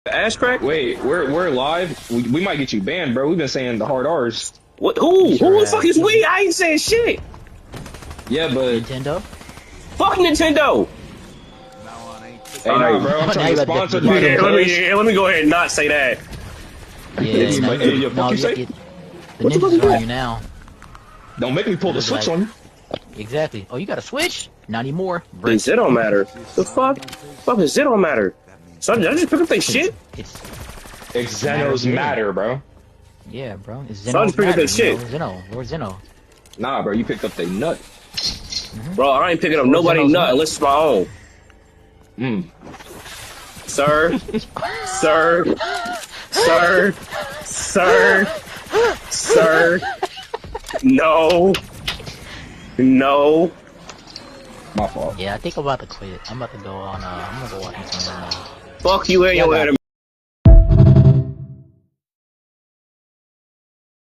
Ass crack? Wait, we're live. We might get you banned, bro. We've been saying the hard R's. What? Who? Who the fuck is we? I ain't saying shit. Yeah, but Nintendo. Fuck Nintendo. hey, nah, bro. I'm trying to sponsor by the Let me go ahead and not say that. Yeah, no, hey, yo, no, fuck you say? the What the fuck ninjas is are on that? you now. Don't make me pull the It's switch like- on you. Exactly. Oh, you got a switch? Not anymore. It don't matter. The fuck? Fuck does it don't matter? So did I just pick up that shit? It's Xenos matter, bro. yeah, bro. It's So I just Zeno's picked up matter, that shit. you know? Zeno, Lord Zeno. Nah, bro. You picked up the nut. Bro, I ain't picking up nobody's Zeno's nut nut. unless it's my own. Sir, sir, sir, sir, sir. No, no. My fault. Yeah, I think I'm about to quit. I'm about to go on. I'm gonna go watch some. Fuck you and your enemy.